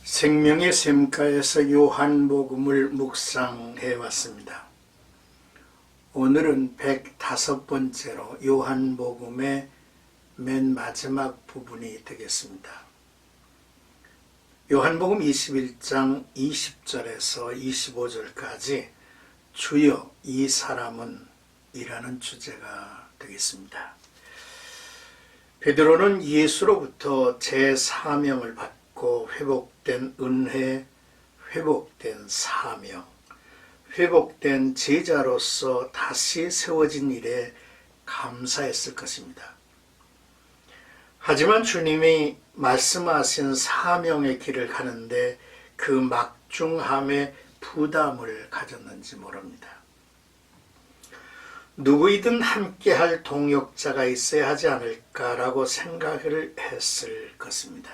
생명의 샘가에서 요한복음을 묵상해 왔습니다. 오늘은 105번째로 요한복음의 맨 마지막 부분이 되겠습니다. 요한복음 21장 20절에서 25절까지 주여 이 사람은 이라는 주제가 되겠습니다. 베드로는 예수로부터 제사명을 받고 회복된 은혜, 회복된 사명, 회복된 제자로서 다시 세워진 일에 감사했을 것입니다. 하지만 주님이 말씀하신 사명의 길을 가는데 그 막중함에 부담을 가졌는지 모릅니다. 누구이든 함께할 동역자가 있어야 하지 않을까라고 생각을 했을 것입니다.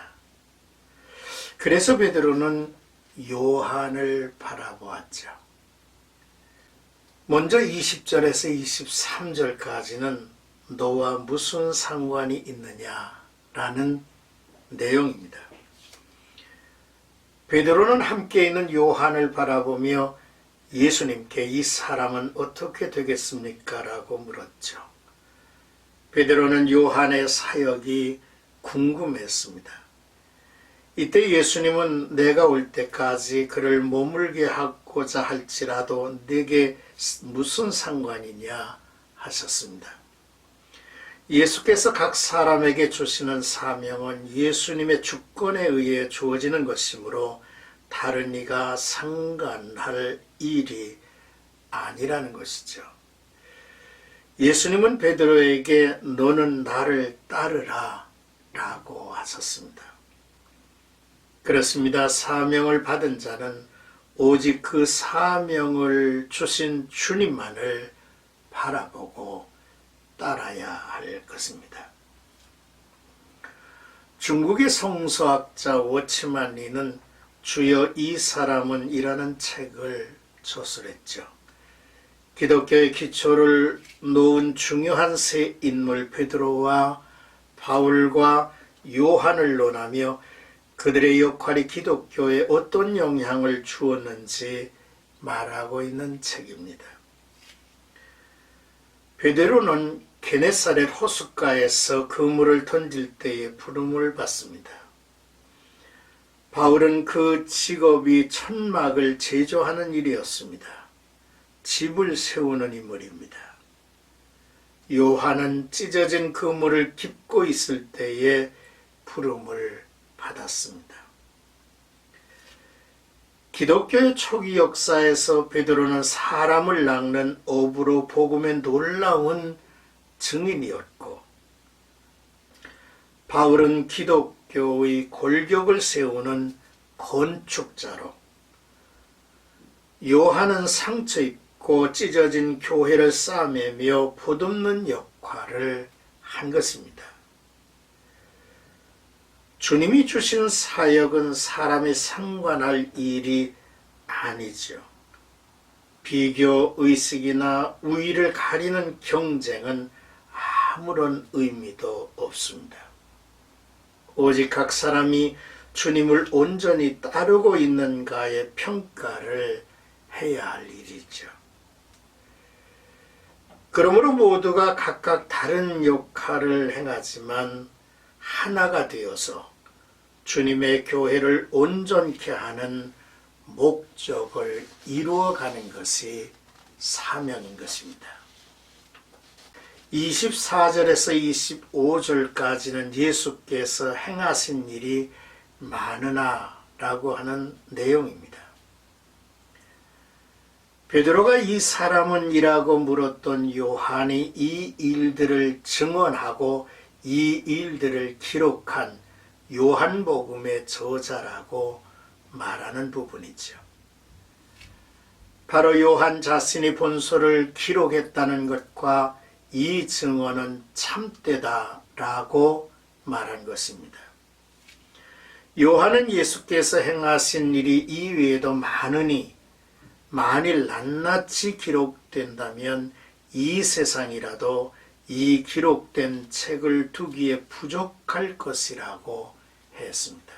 그래서 베드로는 요한을 바라보았죠. 먼저 20절에서 23절까지는 너와 무슨 상관이 있느냐라는 내용입니다. 베드로는 함께 있는 요한을 바라보며 예수님께 이 사람은 어떻게 되겠습니까? 라고 물었죠. 베드로는 요한의 사역이 궁금했습니다. 이때 예수님은 내가 올 때까지 그를 머물게 하고자 할지라도 네게 무슨 상관이냐 하셨습니다. 예수께서 각 사람에게 주시는 사명은 예수님의 주권에 의해 주어지는 것이므로 다른 이가 상관할 일이 아니라는 것이죠. 예수님은 베드로에게 너는 나를 따르라 라고 하셨습니다. 그렇습니다. 사명을 받은 자는 오직 그 사명을 주신 주님만을 바라보고 따라야 할 것입니다. 중국의 성서학자 워치만 리는 주여 이 사람은 이라는 책을 저술했죠. 기독교의 기초를 놓은 중요한 세 인물 베드로와 바울과 요한을 논하며 그들의 역할이 기독교에 어떤 영향을 주었는지 말하고 있는 책입니다. 베드로는 게네사렛 호숫가에서 그물을 던질 때에 부름을 받습니다. 바울은 그 직업이 천막을 제조하는 일이었습니다. 집을 세우는 인물입니다. 요한은 찢어진 그물을 깁고 있을 때에 부름을 받았습니다. 기독교의 초기 역사에서 베드로는 사람을 낚는 어부로 복음의 놀라운 증인이었고, 바울은 기독교의 골격을 세우는 건축자로, 요한은 상처 입고 찢어진 교회를 싸매며 보듬는 역할을 한 것입니다. 주님이 주신 사역은 사람이 상관할 일이 아니죠. 비교 의식이나 우위를 가리는 경쟁은 아무런 의미도 없습니다. 오직 각 사람이 주님을 온전히 따르고 있는가의 평가를 해야 할 일이죠. 그러므로 모두가 각각 다른 역할을 행하지만 하나가 되어서 주님의 교회를 온전케 하는 목적을 이루어가는 것이 사명인 것입니다. 24절에서 25절까지는 예수께서 행하신 일이 많으나 라고 하는 내용입니다. 베드로가 이 사람은 이라고 물었던 요한이 이 일들을 증언하고 이 일들을 기록한 요한복음의 저자라고 말하는 부분이죠. 바로 요한 자신이 본소를 기록했다는 것과 이 증언은 참되다라고 말한 것입니다. 요한은 예수께서 행하신 일이 이외에도 많으니 만일 낱낱이 기록된다면 이 세상이라도 이 기록된 책을 두기에 부족할 것이라고 했습니다.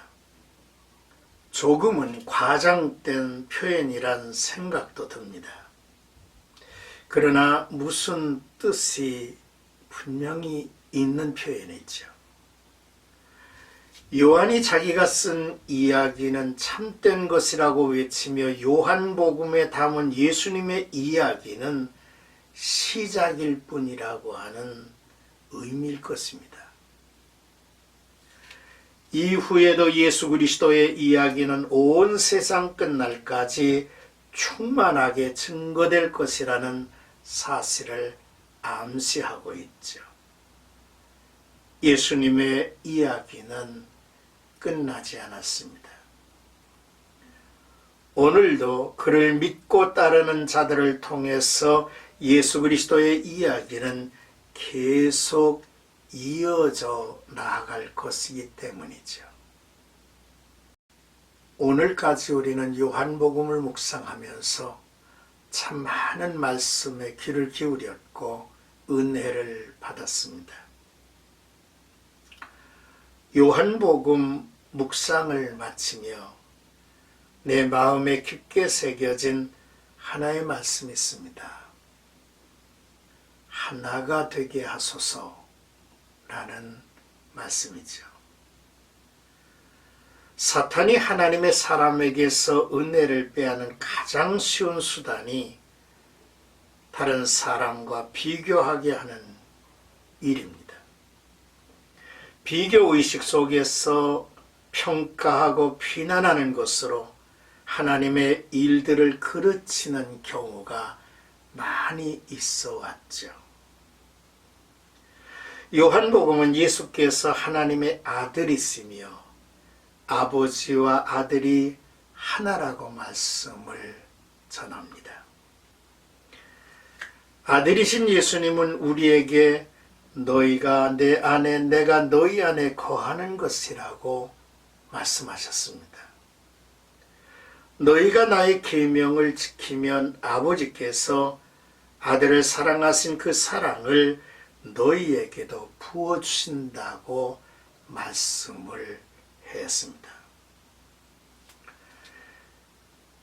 조금은 과장된 표현이란 생각도 듭니다. 그러나 무슨 뜻이 분명히 있는 표현이죠. 요한이 자기가 쓴 이야기는 참된 것이라고 외치며 요한복음에 담은 예수님의 이야기는 시작일 뿐이라고 하는 의미일 것입니다. 이후에도 예수 그리스도의 이야기는 온 세상 끝날까지 충만하게 증거될 것이라는 사실을 암시하고 있죠. 예수님의 이야기는 끝나지 않았습니다. 오늘도 그를 믿고 따르는 자들을 통해서 예수 그리스도의 이야기는 계속 이어져 나아갈 것이기 때문이죠. 오늘까지 우리는 요한복음을 묵상하면서 참 많은 말씀에 귀를 기울였고 은혜를 받았습니다. 요한복음 묵상을 마치며 내 마음에 깊게 새겨진 하나의 말씀이 있습니다. 하나가 되게 하소서라는 말씀이죠. 사탄이 하나님의 사람에게서 은혜를 빼앗는 가장 쉬운 수단이 다른 사람과 비교하게 하는 일입니다. 비교의식 속에서 평가하고 비난하는 것으로 하나님의 일들을 그르치는 경우가 많이 있어 왔죠. 요한복음은 예수께서 하나님의 아들이시며 아버지와 아들이 하나라고 말씀을 전합니다. 아들이신 예수님은 우리에게 너희가 내 안에 내가 너희 안에 거하는 것이라고 말씀하셨습니다. 너희가 나의 계명을 지키면 아버지께서 아들을 사랑하신 그 사랑을 너희에게도 부어주신다고 말씀을 했습니다.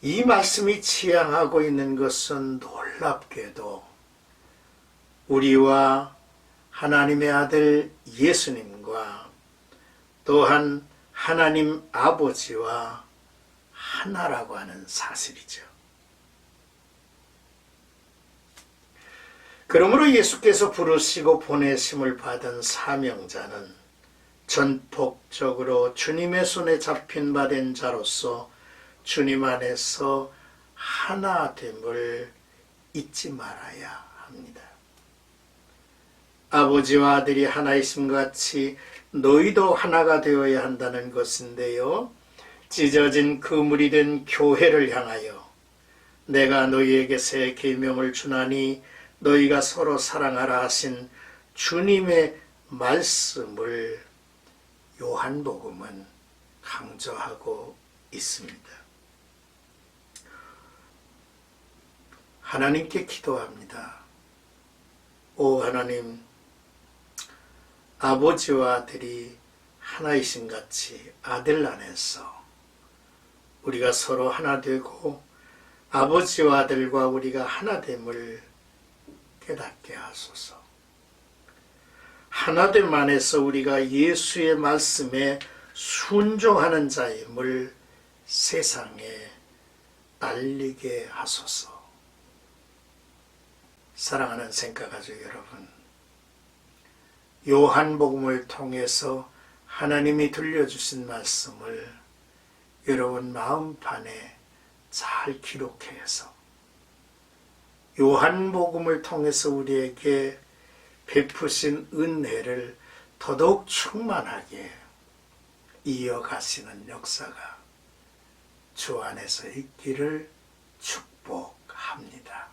이 말씀이 지향하고 있는 것은 놀랍게도 우리와 하나님의 아들 예수님과 또한 하나님 아버지와 하나라고 하는 사실이죠. 그러므로 예수께서 부르시고 보내심을 받은 사명자는 전폭적으로 주님의 손에 잡힌 바 된 자로서 주님 안에서 하나됨을 잊지 말아야 합니다. 아버지와 아들이 하나이심 같이 너희도 하나가 되어야 한다는 것인데요. 찢어진 그물이 된 교회를 향하여 내가 너희에게 새 계명을 주나니 너희가 서로 사랑하라 하신 주님의 말씀을 요한복음은 강조하고 있습니다. 하나님께 기도합니다. 오 하나님, 아버지와 아들이 하나이신 같이 아들 안에서 우리가 서로 하나 되고 아버지와 아들과 우리가 하나됨을 깨닫게 하소서. 하나됨 안에서 우리가 예수의 말씀에 순종하는 자임을 세상에 알리게 하소서. 사랑하는 생각가족 여러분, 요한복음을 통해서 하나님이 들려주신 말씀을 여러분 마음판에 잘 기록해서 요한복음을 통해서 우리에게 베푸신 은혜를 더더욱 충만하게 이어가시는 역사가 주 안에서 있기를 축복합니다.